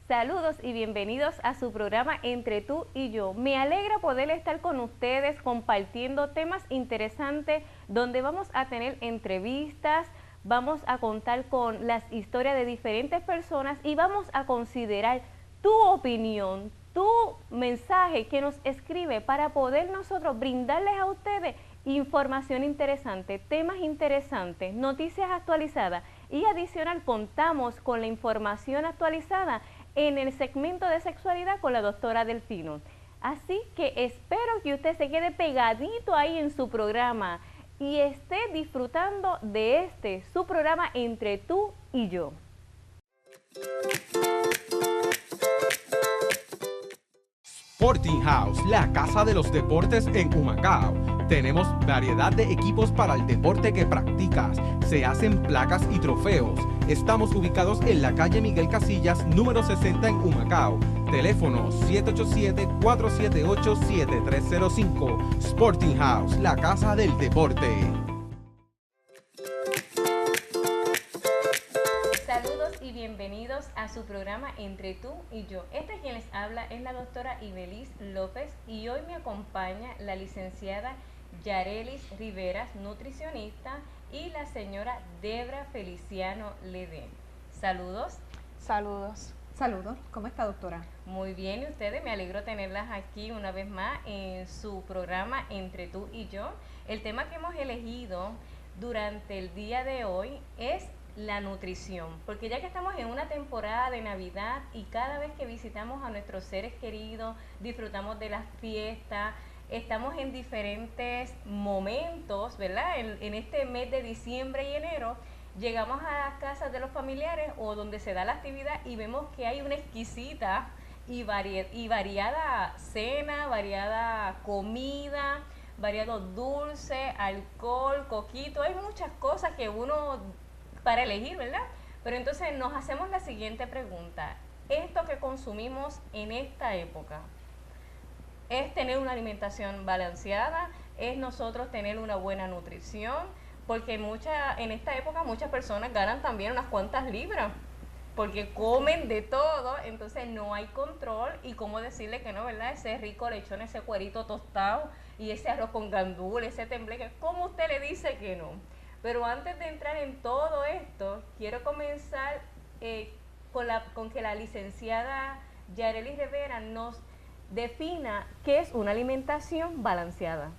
Saludos y bienvenidos a su programa Entre tú y yo. Me alegra poder estar con ustedes compartiendo temas interesantes donde vamos a tener entrevistas, vamos a contar con las historias de diferentes personas y vamos a considerar tu opinión, tu mensaje que nos escribe para poder nosotros brindarles a ustedes información interesante, temas interesantes, noticias actualizadas y adicional contamos con la información actualizada en el segmento de sexualidad con la doctora Delfino. Así que espero que usted se quede pegadito ahí en su programa y esté disfrutando de su programa Entre tú y yo. Sporting House, la casa de los deportes en Humacao. Tenemos variedad de equipos para el deporte que practicas. Se hacen placas y trofeos. Estamos ubicados en la calle Miguel Casillas, número 60 en Humacao. Teléfono 787-478-7305. Sporting House, la casa del deporte. Saludos y bienvenidos a su programa Entre tú y yo. Quien les habla es la doctora Ibelis López y hoy me acompaña la licenciada Yarelis Riveras, nutricionista, y la señora Debra Feliciano Ledén. Saludos. Saludos. Saludos. ¿Cómo está, doctora? Muy bien, y ustedes, me alegro tenerlas aquí una vez más en su programa Entre tú y yo. El tema que hemos elegido durante el día de hoy es la nutrición, porque ya que estamos en una temporada de Navidad y cada vez que visitamos a nuestros seres queridos, disfrutamos de las fiestas, estamos en diferentes momentos, ¿verdad? En este mes de diciembre y enero, llegamos a las casas de los familiares o donde se da la actividad y vemos que hay una exquisita y variada cena, variada comida, variado dulce, alcohol, coquito, hay muchas cosas que uno para elegir, ¿verdad? Pero entonces nos hacemos la siguiente pregunta: ¿esto que consumimos en esta época es tener una alimentación balanceada? ¿Es nosotros tener una buena nutrición? Porque en esta época muchas personas ganan también unas cuantas libras porque comen de todo, entonces no hay control y cómo decirle que no, ¿verdad? Ese rico lechón, ese cuerito tostado y ese arroz con gandules, ese tembleque, ¿cómo usted le dice que no? Pero antes de entrar en todo esto, quiero comenzar con que la licenciada Yarelis Rivera nos defina qué es una alimentación balanceada.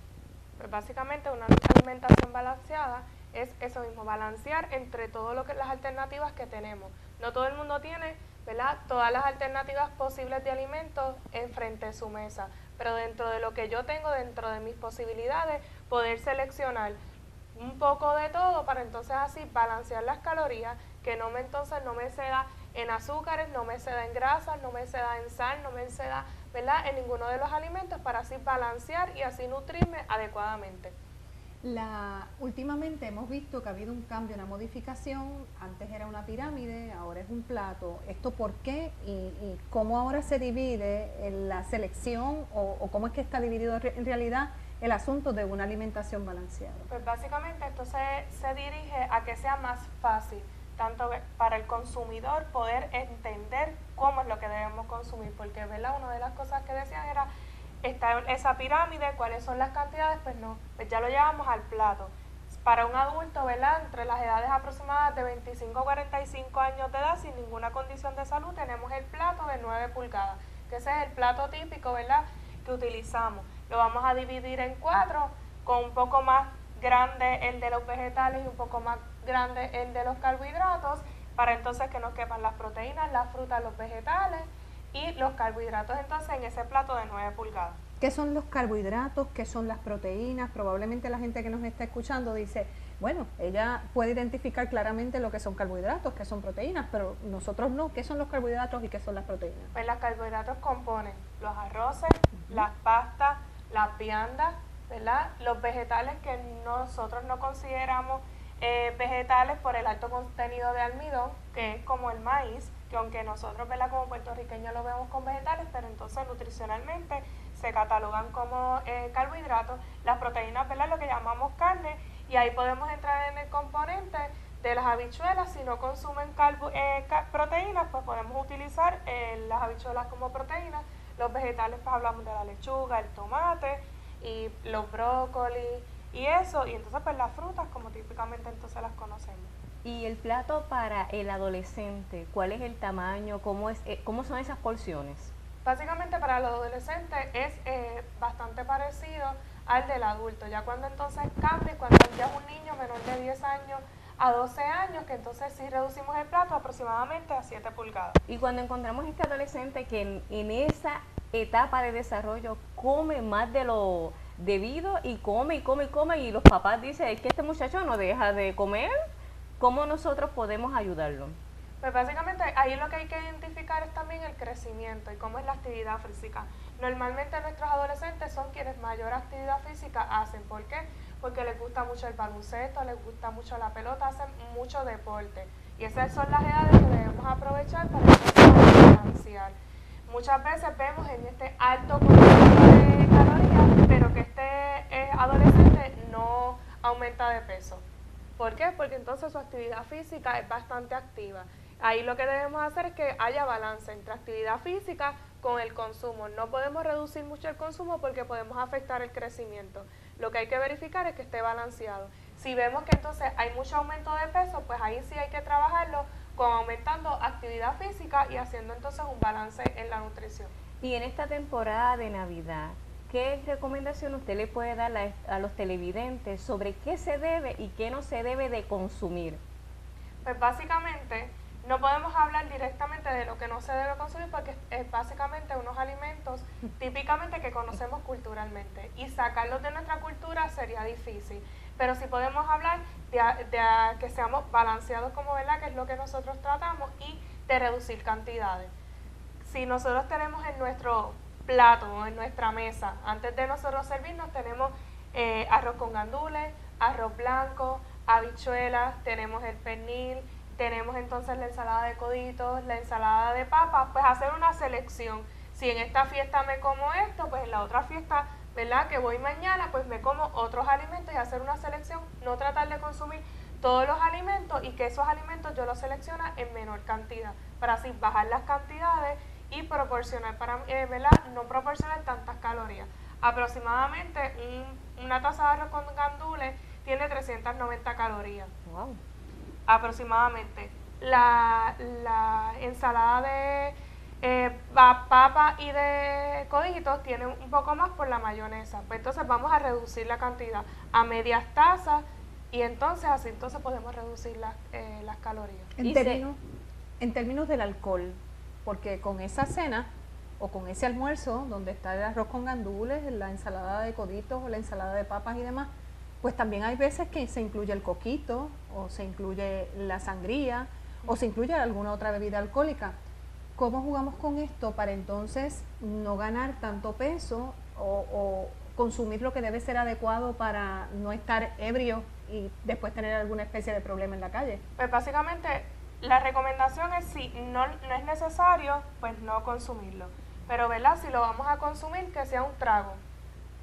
Pues básicamente una alimentación balanceada es eso mismo, balancear entre todo lo que las alternativas que tenemos. No todo el mundo tiene, ¿verdad?, todas las alternativas posibles de alimentos enfrente de su mesa, pero dentro de lo que yo tengo, dentro de mis posibilidades, poder seleccionar un poco de todo para entonces así balancear las calorías, que entonces no me ceda en azúcares, no me ceda en grasas, no me ceda en sal, no me ceda, ¿verdad?, en ninguno de los alimentos, para así balancear y así nutrirme adecuadamente. Últimamente hemos visto que ha habido un cambio, una modificación. Antes era una pirámide, ahora es un plato. ¿Esto por qué? ¿Y cómo ahora se divide en la selección o cómo es que está dividido en realidad el asunto de una alimentación balanceada? Pues básicamente esto se dirige a que sea más fácil, tanto para el consumidor poder entender cómo es lo que debemos consumir, porque, ¿verdad?, una de las cosas que decían era, está esa pirámide, cuáles son las cantidades, pues no, pues ya lo llevamos al plato. Para un adulto, ¿verdad?, entre las edades aproximadas de 25 a 45 años de edad, sin ninguna condición de salud, tenemos el plato de 9 pulgadas, que ese es el plato típico, ¿verdad?, que utilizamos. Lo vamos a dividir en 4, con un poco más grande el de los vegetales y un poco más grande el de los carbohidratos, para entonces que nos quepan las proteínas, las frutas, los vegetales y los carbohidratos entonces en ese plato de 9 pulgadas. ¿Qué son los carbohidratos? ¿Qué son las proteínas? Probablemente la gente que nos está escuchando dice, bueno, ella puede identificar claramente lo que son carbohidratos, qué son proteínas, pero nosotros no. ¿Qué son los carbohidratos y qué son las proteínas? Pues los carbohidratos componen los arroces, las pastas, las viandas, ¿verdad? Los vegetales que nosotros no consideramos vegetales por el alto contenido de almidón, que es como el maíz, que aunque nosotros, ¿verdad?, como puertorriqueños lo vemos con vegetales, pero entonces nutricionalmente se catalogan como carbohidratos, las proteínas, ¿verdad?, lo que llamamos carne, y ahí podemos entrar en el componente de las habichuelas. Si no consumen proteínas, pues podemos utilizar las habichuelas como proteínas. Los vegetales, pues hablamos de la lechuga, el tomate y los brócolis y eso, y entonces pues las frutas como típicamente entonces las conocemos. Y el plato para el adolescente, ¿cuál es el tamaño? ¿Cómo son esas porciones? Básicamente para el adolescente es bastante parecido al del adulto. Ya cuando entonces cambia, cuando ya es un niño menor de 10 años a 12 años, que entonces sí reducimos el plato aproximadamente a 7 pulgadas. Y cuando encontramos este adolescente que en esa etapa de desarrollo come más de lo debido y come y los papás dicen, es que este muchacho no deja de comer, ¿cómo nosotros podemos ayudarlo? Pues básicamente ahí lo que hay que identificar es también el crecimiento y cómo es la actividad física. Normalmente nuestros adolescentes son quienes mayor actividad física hacen. ¿Por qué? Porque les gusta mucho el baloncesto, les gusta mucho la pelota, hacen mucho deporte. Y esas son las edades que debemos aprovechar para balancear. Muchas veces vemos en este alto contenido de calorías, pero que este adolescente no aumenta de peso. ¿Por qué? Porque entonces su actividad física es bastante activa. Ahí lo que debemos hacer es que haya balance entre actividad física con el consumo. No podemos reducir mucho el consumo porque podemos afectar el crecimiento. Lo que hay que verificar es que esté balanceado. Si vemos que entonces hay mucho aumento de peso, pues ahí sí hay que trabajarlo con aumentando actividad física y haciendo entonces un balance en la nutrición. Y en esta temporada de Navidad, ¿qué recomendación usted le puede dar a los televidentes sobre qué se debe y qué no se debe de consumir? Pues básicamente no podemos hablar directamente de lo que no se debe consumir porque es básicamente unos alimentos típicamente que conocemos culturalmente y sacarlos de nuestra cultura sería difícil. Pero sí podemos hablar de que seamos balanceados como, ¿verdad?, que es lo que nosotros tratamos, y de reducir cantidades. Si nosotros tenemos en nuestro plato o en nuestra mesa, antes de nosotros servirnos, tenemos arroz con gandules, arroz blanco, habichuelas, tenemos el pernil, tenemos entonces la ensalada de coditos, la ensalada de papas, pues hacer una selección. Si en esta fiesta me como esto, pues en la otra fiesta, ¿verdad?, que voy mañana, pues me como otros alimentos, y hacer una selección, no tratar de consumir todos los alimentos y que esos alimentos yo los seleccione en menor cantidad, para así bajar las cantidades y proporcionar, ¿verdad?, no proporcionar tantas calorías. Aproximadamente una taza de arroz con gandules tiene 390 calorías. Wow. Aproximadamente. La ensalada de papa y de coditos tiene un poco más por la mayonesa. Pues entonces vamos a reducir la cantidad a medias tazas y entonces así podemos reducir las calorías. En términos del alcohol, porque con esa cena o con ese almuerzo donde está el arroz con gandules, la ensalada de coditos o la ensalada de papas y demás, pues también hay veces que se incluye el coquito o se incluye la sangría o se incluye alguna otra bebida alcohólica. ¿Cómo jugamos con esto para entonces no ganar tanto peso o consumir lo que debe ser adecuado para no estar ebrio y después tener alguna especie de problema en la calle? Pues básicamente la recomendación es, si no es necesario, pues no consumirlo. Pero, ¿verdad?, si lo vamos a consumir, que sea un trago,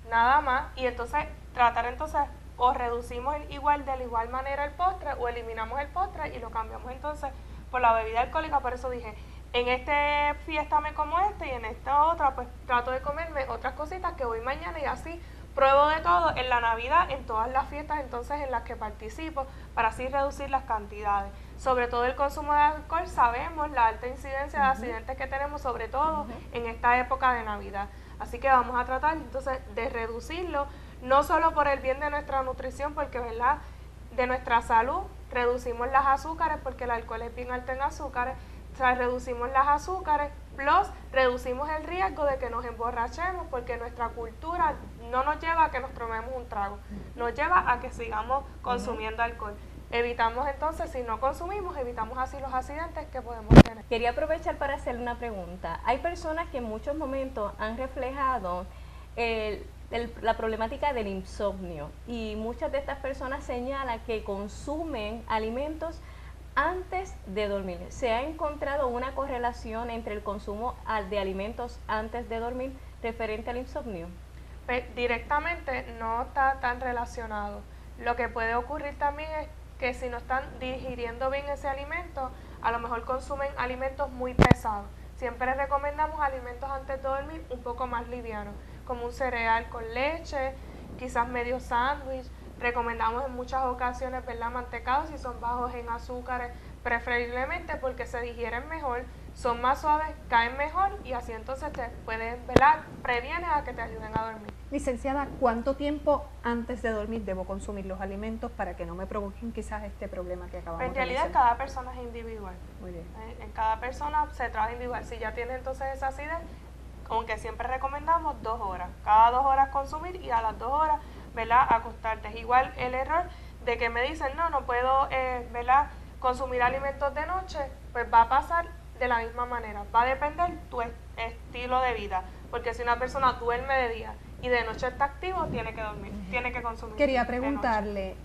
nada más, y entonces tratar entonces o reducimos de igual manera el postre o eliminamos el postre y lo cambiamos entonces por la bebida alcohólica. Por eso dije, en esta fiesta me como y en esta otra pues trato de comerme otras cositas que voy mañana, y así pruebo de todo en la Navidad, en todas las fiestas entonces en las que participo, para así reducir las cantidades. Sobre todo el consumo de alcohol, sabemos la alta incidencia de accidentes que tenemos, sobre todo en esta época de Navidad. Así que vamos a tratar entonces de reducirlo, no solo por el bien de nuestra nutrición, porque, ¿verdad?, de nuestra salud, reducimos las azúcares, porque el alcohol es bien alto en azúcares, o sea, reducimos las azúcares, plus reducimos el riesgo de que nos emborrachemos, porque nuestra cultura no nos lleva a que nos tomemos un trago, nos lleva a que sigamos consumiendo alcohol. evitamos entonces, si no consumimos, evitamos así los accidentes que podemos tener. Quería aprovechar para hacerle una pregunta. Hay personas que en muchos momentos han reflejado la problemática del insomnio y muchas de estas personas señalan que consumen alimentos antes de dormir. ¿Se ha encontrado una correlación entre el consumo de alimentos antes de dormir referente al insomnio? Directamente no está tan relacionado. Lo que puede ocurrir también es que si no están digiriendo bien ese alimento, a lo mejor consumen alimentos muy pesados. Siempre recomendamos alimentos antes de dormir un poco más livianos, como un cereal con leche, quizás medio sándwich. Recomendamos en muchas ocasiones, ¿verdad?, mantecados si son bajos en azúcares, preferiblemente porque se digieren mejor, son más suaves, caen mejor y así entonces te pueden, ¿verdad?, previenes a que te ayuden a dormir. Licenciada, ¿cuánto tiempo antes de dormir debo consumir los alimentos para que no me provoquen quizás este problema que acabamos de En realidad mencionar? cada persona es individual. Muy bien. En cada persona se trabaja individual. Si ya tiene entonces esa acidez, aunque siempre recomendamos 2 horas. Cada 2 horas consumir y a las 2 horas, ¿verdad?, acostarte. Es igual el error de que me dicen, no puedo, ¿verdad?, consumir alimentos de noche, pues va a pasar de la misma manera. Va a depender tu estilo de vida, porque si una persona duerme de día y de noche está activo, tiene que dormir, tiene que consumir. Quería de noche. preguntarle,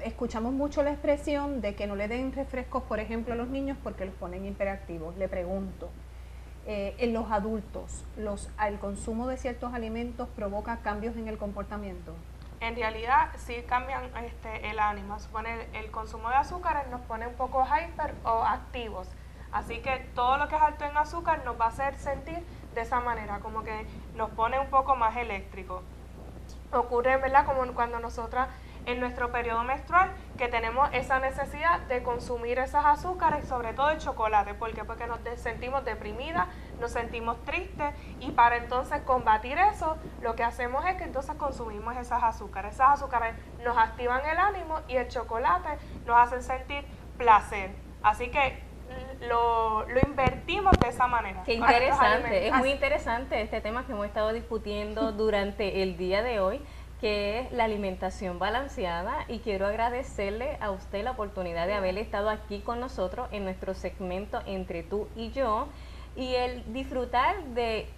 escuchamos mucho la expresión de que no le den refrescos, por ejemplo, a los niños porque los ponen hiperactivos. Le pregunto, en los adultos, ¿el consumo de ciertos alimentos provoca cambios en el comportamiento? En realidad sí cambian el ánimo. Supone el consumo de azúcares nos pone un poco hyper o activos. Así que todo lo que es alto en azúcar nos va a hacer sentir de esa manera, como que nos pone un poco más eléctricos. Ocurre, ¿verdad?, como cuando nosotras en nuestro periodo menstrual, que tenemos esa necesidad de consumir esas azúcares, sobre todo el chocolate. ¿Por qué? Porque nos sentimos deprimidas, nos sentimos tristes, y para entonces combatir eso, lo que hacemos es que entonces consumimos esas azúcares. Esas azúcares nos activan el ánimo y el chocolate nos hacen sentir placer. Así que lo invertimos de esa manera. Qué interesante, es muy interesante este tema que hemos estado discutiendo durante el día de hoy, que es la alimentación balanceada, y quiero agradecerle a usted la oportunidad de haber estado aquí con nosotros en nuestro segmento Entre tú y yo, y el disfrutar de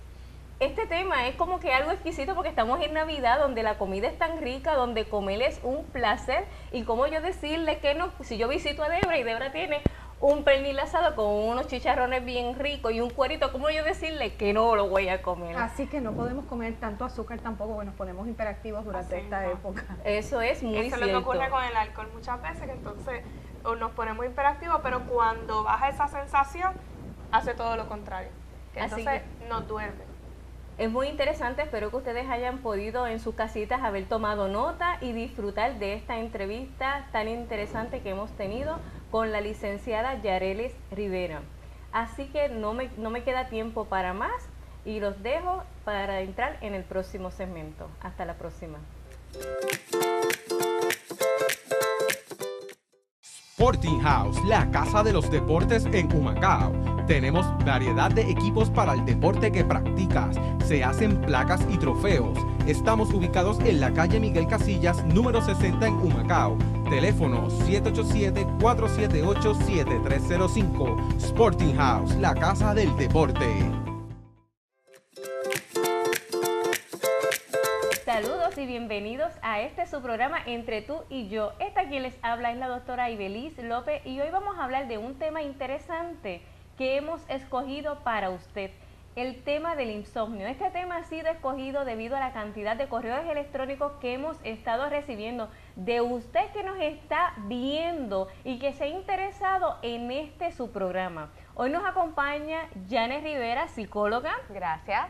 este tema es como que algo exquisito, porque estamos en Navidad, donde la comida es tan rica, donde comer es un placer, y como yo decirle que no, si yo visito a Debra y Debra tiene un pernil asado con unos chicharrones bien ricos y un cuerito, ¿cómo yo decirle que no lo voy a comer? Así que no podemos comer tanto azúcar tampoco, porque nos ponemos hiperactivos durante esta época. Eso es muy cierto. Eso es lo que ocurre con el alcohol muchas veces, que entonces nos ponemos hiperactivos, pero cuando baja esa sensación, hace todo lo contrario, que entonces nos duerme. Es muy interesante, espero que ustedes hayan podido en sus casitas haber tomado nota y disfrutar de esta entrevista tan interesante que hemos tenido con la licenciada Yarelis Rivera. Así que no me queda tiempo para más y los dejo para entrar en el próximo segmento. Hasta la próxima. Sporting House, la casa de los deportes en Humacao. Tenemos variedad de equipos para el deporte que practicas. Se hacen placas y trofeos. Estamos ubicados en la calle Miguel Casillas, número 60 en Humacao. Teléfono 787-478-7305. Sporting House, la casa del deporte. Saludos y bienvenidos a su programa Entre tú y yo. Esta quien les habla es la doctora Ibeliz López, y hoy vamos a hablar de un tema interesante que hemos escogido para usted, el tema del insomnio. Este tema ha sido escogido debido a la cantidad de correos electrónicos que hemos estado recibiendo de usted que nos está viendo y que se ha interesado en su programa. Hoy nos acompaña Janet Rivera, psicóloga. Gracias.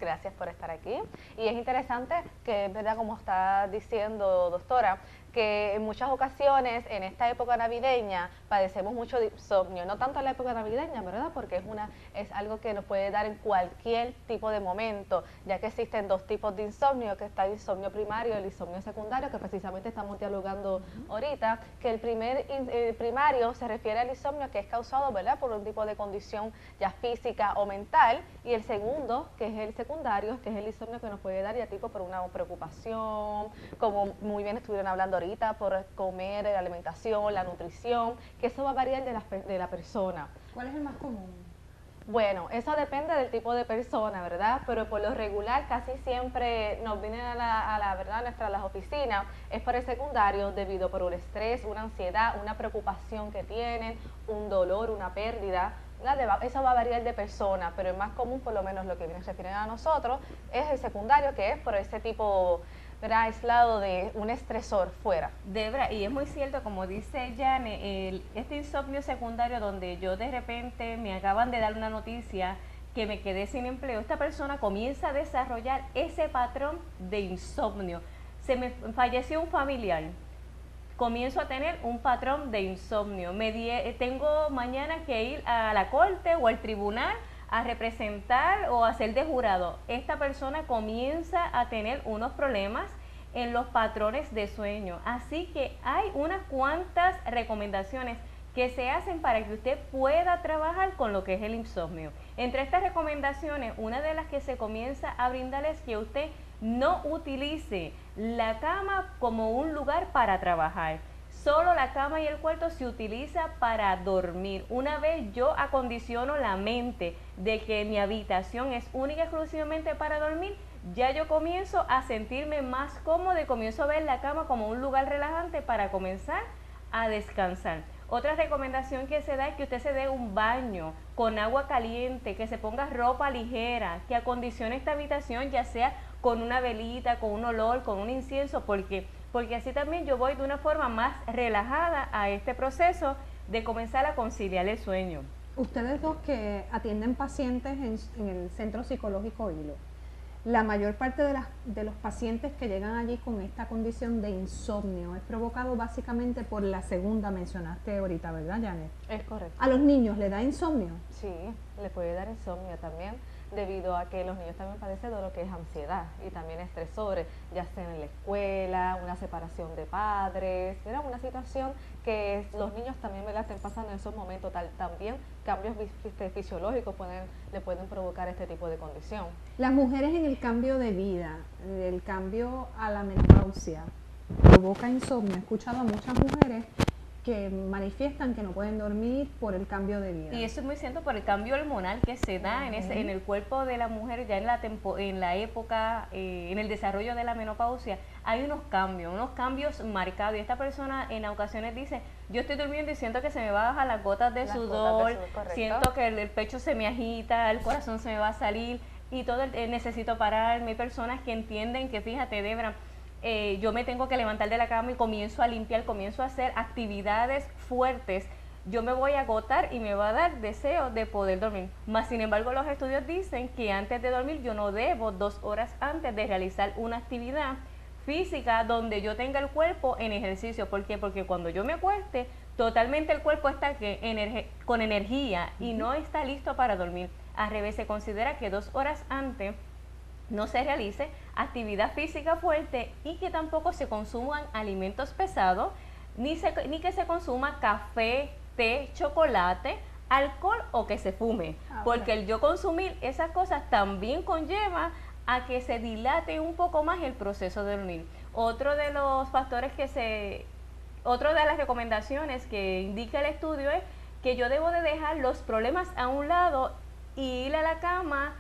Gracias por estar aquí. Y es interesante que, verdad, como está diciendo doctora, que en muchas ocasiones en esta época navideña padecemos mucho de insomnio, no tanto en la época navideña, ¿verdad? Porque es algo que nos puede dar en cualquier tipo de momento, ya que existen dos tipos de insomnio, que está el insomnio primario y el insomnio secundario, que precisamente estamos dialogando ahorita, que el primario se refiere al insomnio que es causado, ¿verdad?, por un tipo de condición ya física o mental, y el segundo, que es el secundario, que es el insomnio que nos puede dar ya tipo por una preocupación, como muy bien estuvieron hablando ahorita, velita por comer, la alimentación, la nutrición, que eso va a variar de la persona. ¿Cuál es el más común? Bueno, eso depende del tipo de persona, ¿verdad? Pero por lo regular casi siempre nos vienen a la verdad, las oficinas, es por el secundario debido por un estrés, una ansiedad, una preocupación que tienen, un dolor, una pérdida. Eso va a variar de persona, pero el más común, por lo menos lo que viene a refieren a nosotros, es el secundario, que es por ese tipo, ¿verdad?, aislado de un estresor fuera. Debra, y es muy cierto, como dice Jane, este insomnio secundario donde yo de repente me acaban de dar una noticia que me quedé sin empleo, esta persona comienza a desarrollar ese patrón de insomnio. Se me falleció un familiar, comienzo a tener un patrón de insomnio. Tengo mañana que ir a la corte o al tribunal a representar o a ser de jurado. Esta persona comienza a tener unos problemas en los patrones de sueño. Así que hay unas cuantas recomendaciones que se hacen para que usted pueda trabajar con lo que es el insomnio. Entre estas recomendaciones, una de las que se comienza a brindar es que usted no utilice la cama como un lugar para trabajar. Solo la cama y el cuarto se utiliza para dormir. Una vez yo acondiciono la mente de que mi habitación es única y exclusivamente para dormir, ya yo comienzo a sentirme más cómoda y comienzo a ver la cama como un lugar relajante para comenzar a descansar. Otra recomendación que se da es que usted se dé un baño con agua caliente, que se ponga ropa ligera, que acondicione esta habitación ya sea con una velita, con un olor, con un incienso, porque así también yo voy de una forma más relajada a este proceso de comenzar a conciliar el sueño. Ustedes dos que atienden pacientes en el Centro Psicológico Hilo, la mayor parte de los pacientes que llegan allí con esta condición de insomnio es provocado básicamente por la segunda, mencionaste ahorita, ¿verdad, Janet? Es correcto. ¿A los niños le da insomnio? Sí, le puede dar insomnio también, debido a que los niños también padecen de lo que es ansiedad y también estresores, ya sea en la escuela, una separación de padres, era una situación que los niños también estén pasando en esos momentos, también cambios fisiológicos le pueden provocar este tipo de condición. Las mujeres en el cambio de vida, el cambio a la menopausia, provoca insomnio. He escuchado a muchas mujeres que manifiestan que no pueden dormir por el cambio de vida. Y eso es muy cierto por el cambio hormonal que se da en el cuerpo de la mujer ya en la época, en el desarrollo de la menopausia. Hay unos cambios marcados, y esta persona en ocasiones dice, yo estoy durmiendo y siento que se me va a bajar las gotas de sudor, siento que el pecho se me agita, el corazón se me va a salir y necesito pararme. Hay personas que entienden que, fíjate, Debra, yo me tengo que levantar de la cama y comienzo a limpiar, comienzo a hacer actividades fuertes, yo me voy a agotar y me va a dar deseo de poder dormir. Más sin embargo, los estudios dicen que antes de dormir yo no debo 2 horas antes de realizar una actividad física donde yo tenga el cuerpo en ejercicio. ¿Por qué? Porque cuando yo me acueste, totalmente el cuerpo está con energía y no está listo para dormir. Al revés, se considera que 2 horas antes no se realice actividad física fuerte y que tampoco se consuman alimentos pesados, ni que se consuma café, té, chocolate, alcohol o que se fume. Porque el yo consumir esas cosas también conlleva a que se dilate un poco más el proceso de dormir. Otro de los factores otra de las recomendaciones que indica el estudio es que yo debo de dejar los problemas a un lado y ir a la cama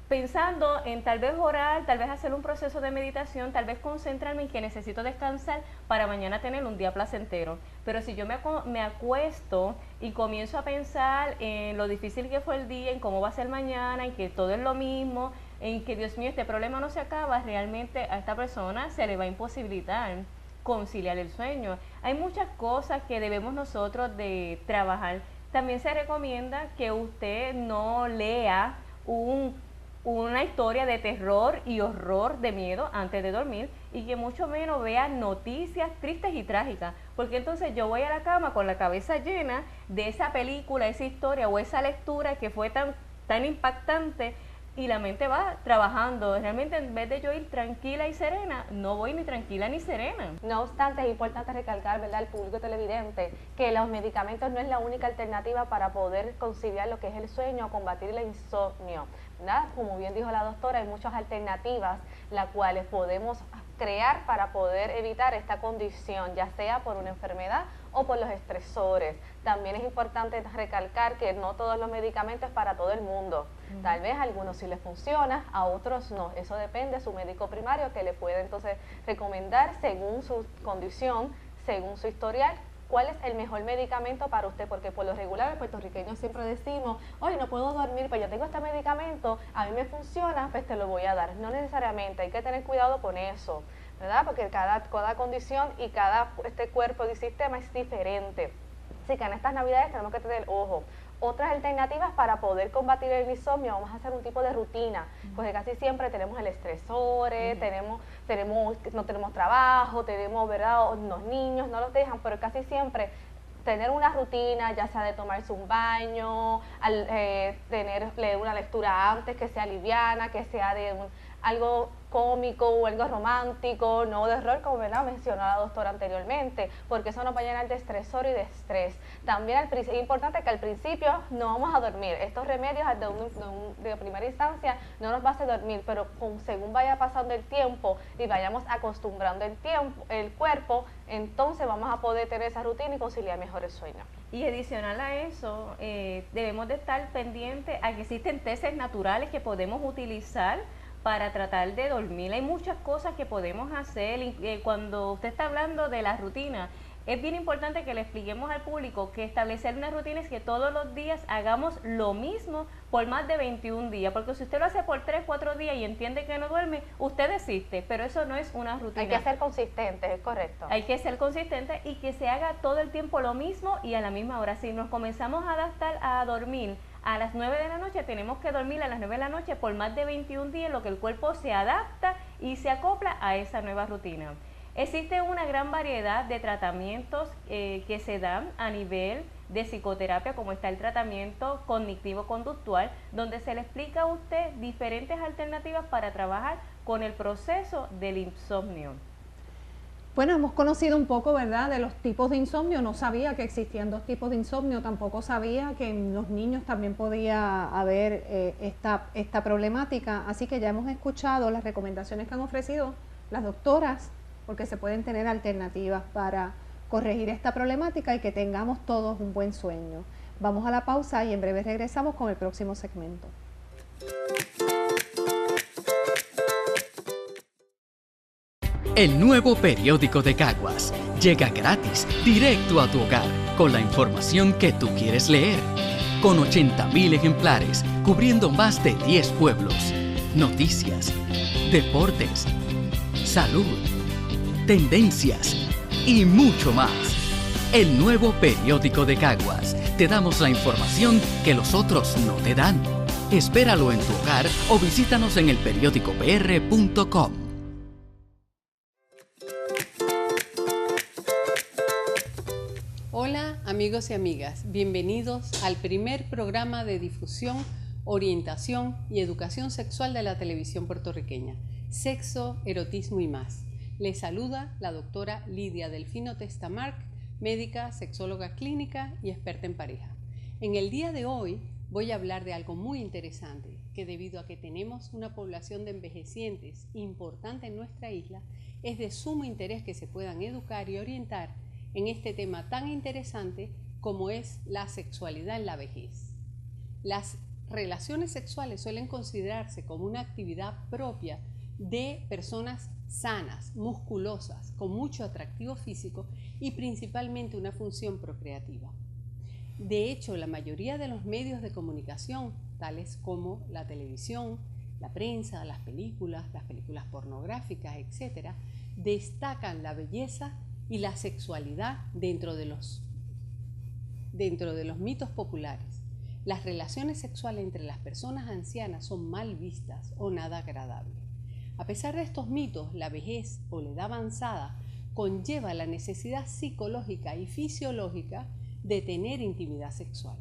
pensando en tal vez orar, tal vez hacer un proceso de meditación, tal vez concentrarme en que necesito descansar para mañana tener un día placentero. Pero si yo me acuesto y comienzo a pensar en lo difícil que fue el día, en cómo va a ser mañana, en que todo es lo mismo, en que Dios mío, este problema no se acaba, realmente a esta persona se le va a imposibilitar conciliar el sueño. Hay muchas cosas que debemos nosotros de trabajar. También se recomienda que usted no lea una historia de terror y horror, de miedo antes de dormir, y que mucho menos vea noticias tristes y trágicas, porque entonces yo voy a la cama con la cabeza llena de esa película, esa historia o esa lectura que fue tan impactante, y la mente va trabajando. Realmente en vez de yo ir tranquila y serena, no voy ni tranquila ni serena. No obstante, es importante recalcar, ¿verdad?, al público televidente, que los medicamentos no es la única alternativa para poder conciliar lo que es el sueño o combatir el insomnio, ¿verdad? Como bien dijo la doctora, hay muchas alternativas las cuales podemos crear para poder evitar esta condición, ya sea por una enfermedad o por los estresores. También es importante recalcar que no todos los medicamentos es para todo el mundo. Tal vez a algunos sí les funciona, a otros no. Eso depende de su médico primario, que le puede entonces recomendar según su condición, según su historial, cuál es el mejor medicamento para usted, porque por lo regular los puertorriqueños siempre decimos, oye, no puedo dormir, pero yo tengo este medicamento, a mí me funciona, pues te lo voy a dar. No necesariamente, hay que tener cuidado con eso, ¿verdad? Porque cada condición y cada cuerpo y sistema es diferente. Así que en estas navidades tenemos que tener ojo. Otras alternativas para poder combatir el insomnio, vamos a hacer un tipo de rutina, porque casi siempre tenemos el estresores, no tenemos trabajo, tenemos, ¿verdad?, los niños no los dejan, pero casi siempre tener una rutina, ya sea de tomarse un baño, leer una lectura antes que sea liviana, que sea de algo cómico o algo romántico, no de horror, como mencionó la doctora anteriormente, porque eso nos va a llenar de estresor y de estrés. También es importante que al principio no vamos a dormir. Estos remedios de primera instancia no nos va a hacer dormir, pero según vaya pasando el tiempo y vayamos acostumbrando el cuerpo, entonces vamos a poder tener esa rutina y conciliar mejor el sueño. Y adicional a eso, debemos de estar pendientes a que existen testes naturales que podemos utilizar para tratar de dormir. Hay muchas cosas que podemos hacer. Cuando usted está hablando de la rutina, es bien importante que le expliquemos al público que establecer una rutina es que todos los días hagamos lo mismo por más de 21 días, porque si usted lo hace por 3, 4 días y entiende que no duerme, usted desiste, pero eso no es una rutina. Hay que ser consistente, es correcto. Hay que ser consistente y que se haga todo el tiempo lo mismo y a la misma hora. Si nos comenzamos a adaptar a dormir a las 9 de la noche, tenemos que dormir a las 9 de la noche por más de 21 días, lo que el cuerpo se adapta y se acopla a esa nueva rutina. Existe una gran variedad de tratamientos que se dan a nivel de psicoterapia, como está el tratamiento cognitivo-conductual, donde se le explica a usted diferentes alternativas para trabajar con el proceso del insomnio. Bueno, hemos conocido un poco, ¿verdad?, de los tipos de insomnio. No sabía que existían 2 tipos de insomnio, tampoco sabía que en los niños también podía haber esta problemática. Así que ya hemos escuchado las recomendaciones que han ofrecido las doctoras, porque se pueden tener alternativas para corregir esta problemática y que tengamos todos un buen sueño. Vamos a la pausa y en breve regresamos con el próximo segmento. El nuevo periódico de Caguas llega gratis, directo a tu hogar, con la información que tú quieres leer. Con 80,000 ejemplares, cubriendo más de 10 pueblos. Noticias, deportes, salud, tendencias y mucho más. El nuevo periódico de Caguas. Te damos la información que los otros no te dan. Espéralo en tu hogar o visítanos en elperiodicopr.com. Hola amigos y amigas, bienvenidos al primer programa de difusión, orientación y educación sexual de la televisión puertorriqueña, Sexo, Erotismo y Más. Les saluda la doctora Lidia Delfino Testamarc, médica, sexóloga clínica y experta en pareja. En el día de hoy voy a hablar de algo muy interesante, que debido a que tenemos una población de envejecientes importante en nuestra isla, es de sumo interés que se puedan educar y orientar en este tema tan interesante como es la sexualidad en la vejez. Las relaciones sexuales suelen considerarse como una actividad propia de personas sanas, musculosas, con mucho atractivo físico y principalmente una función procreativa. De hecho, la mayoría de los medios de comunicación, tales como la televisión, la prensa, las películas pornográficas, etc., destacan la belleza y la sexualidad dentro de los mitos populares. Las relaciones sexuales entre las personas ancianas son mal vistas o nada agradables. A pesar de estos mitos, la vejez o la edad avanzada conlleva la necesidad psicológica y fisiológica de tener intimidad sexual,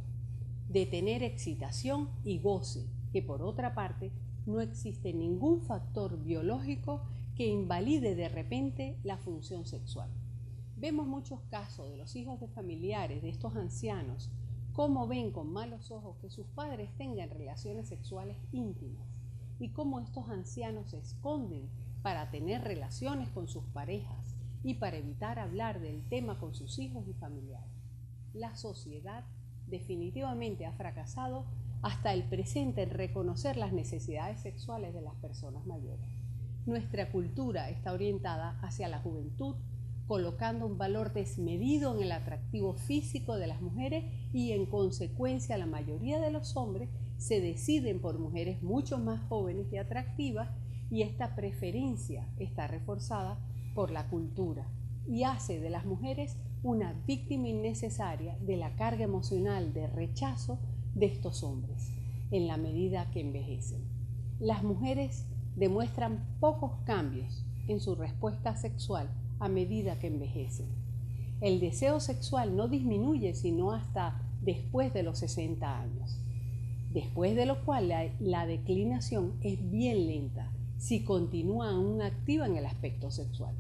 de tener excitación y goce, que por otra parte no existe ningún factor biológico que invalide de repente la función sexual. Vemos muchos casos de los hijos de familiares de estos ancianos, cómo ven con malos ojos que sus padres tengan relaciones sexuales íntimas y cómo estos ancianos se esconden para tener relaciones con sus parejas y para evitar hablar del tema con sus hijos y familiares. La sociedad definitivamente ha fracasado hasta el presente en reconocer las necesidades sexuales de las personas mayores. Nuestra cultura está orientada hacia la juventud, colocando un valor desmedido en el atractivo físico de las mujeres y en consecuencia la mayoría de los hombres se deciden por mujeres mucho más jóvenes y atractivas, y esta preferencia está reforzada por la cultura y hace de las mujeres una víctima innecesaria de la carga emocional de rechazo de estos hombres en la medida que envejecen. Las mujeres demuestran pocos cambios en su respuesta sexual a medida que envejecen. El deseo sexual no disminuye sino hasta después de los 60 años, después de lo cual la declinación es bien lenta si continúa aún activa en el aspecto sexual.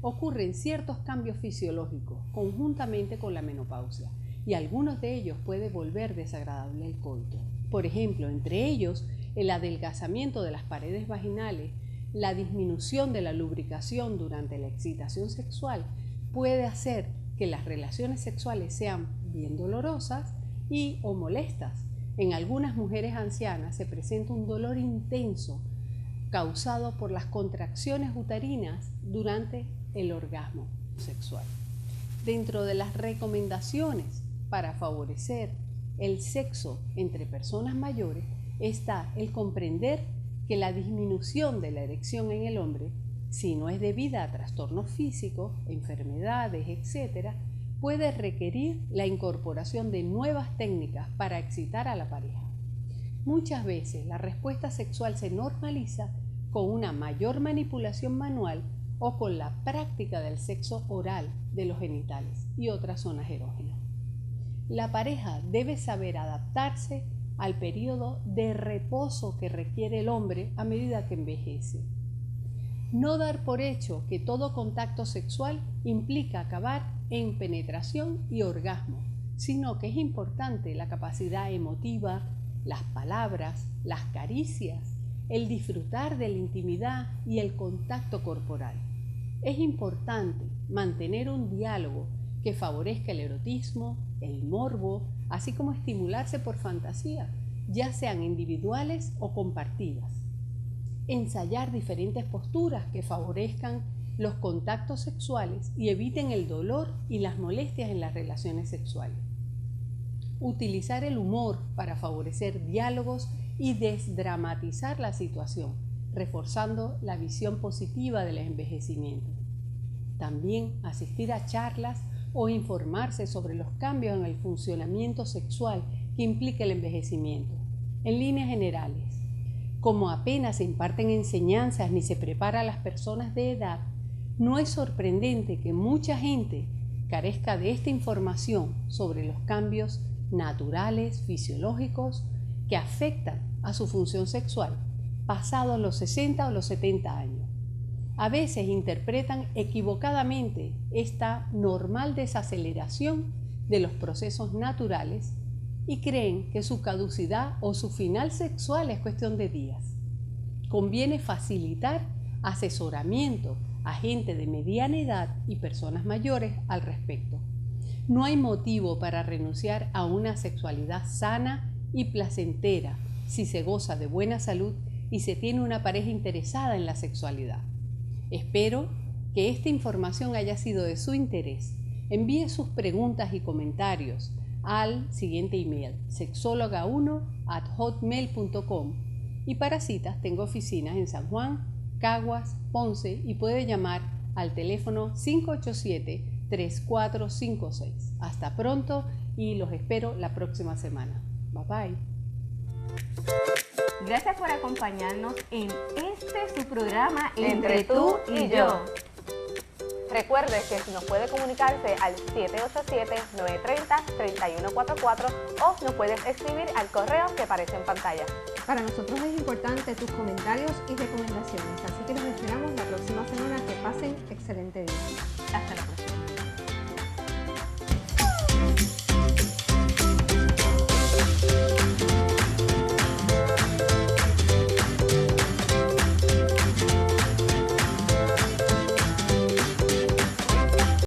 Ocurren ciertos cambios fisiológicos conjuntamente con la menopausia y algunos de ellos puede volver desagradable el coito. Por ejemplo, entre ellos, el adelgazamiento de las paredes vaginales, la disminución de la lubricación durante la excitación sexual puede hacer que las relaciones sexuales sean bien dolorosas y o molestas. En algunas mujeres ancianas se presenta un dolor intenso causado por las contracciones uterinas durante el orgasmo sexual. Dentro de las recomendaciones para favorecer el sexo entre personas mayores está el comprender que la disminución de la erección en el hombre, si no es debida a trastornos físicos, enfermedades, etc., puede requerir la incorporación de nuevas técnicas para excitar a la pareja. Muchas veces la respuesta sexual se normaliza con una mayor manipulación manual o con la práctica del sexo oral de los genitales y otras zonas erógenas. La pareja debe saber adaptarse al periodo de reposo que requiere el hombre a medida que envejece. No dar por hecho que todo contacto sexual implica acabar en penetración y orgasmo, sino que es importante la capacidad emotiva, las palabras, las caricias, el disfrutar de la intimidad y el contacto corporal. Es importante mantener un diálogo que favorezca el erotismo, el morbo, así como estimularse por fantasía, ya sean individuales o compartidas. Ensayar diferentes posturas que favorezcan los contactos sexuales y eviten el dolor y las molestias en las relaciones sexuales. Utilizar el humor para favorecer diálogos y desdramatizar la situación, reforzando la visión positiva del envejecimiento. También asistir a charlas o informarse sobre los cambios en el funcionamiento sexual que implica el envejecimiento. En líneas generales, como apenas se imparten enseñanzas ni se prepara a las personas de edad, no es sorprendente que mucha gente carezca de esta información sobre los cambios naturales, fisiológicos, que afectan a su función sexual, pasados los 60 o los 70 años. A veces interpretan equivocadamente esta normal desaceleración de los procesos naturales y creen que su caducidad o su final sexual es cuestión de días. Conviene facilitar asesoramiento a gente de mediana edad y personas mayores al respecto. No hay motivo para renunciar a una sexualidad sana y placentera si se goza de buena salud y se tiene una pareja interesada en la sexualidad. Espero que esta información haya sido de su interés. Envíe sus preguntas y comentarios al siguiente email, sexóloga1@hotmail.com, y para citas tengo oficinas en San Juan, Caguas, Ponce, y puede llamar al teléfono 587-3456. Hasta pronto y los espero la próxima semana. Bye bye. Gracias por acompañarnos en su programa Entre tú y yo. Recuerde que nos puede comunicarse al 787-930-3144 o nos puedes escribir al correo que aparece en pantalla. Para nosotros es importante tus comentarios y recomendaciones, así que los esperamos la próxima semana. Que pasen excelente día. Hasta la próxima.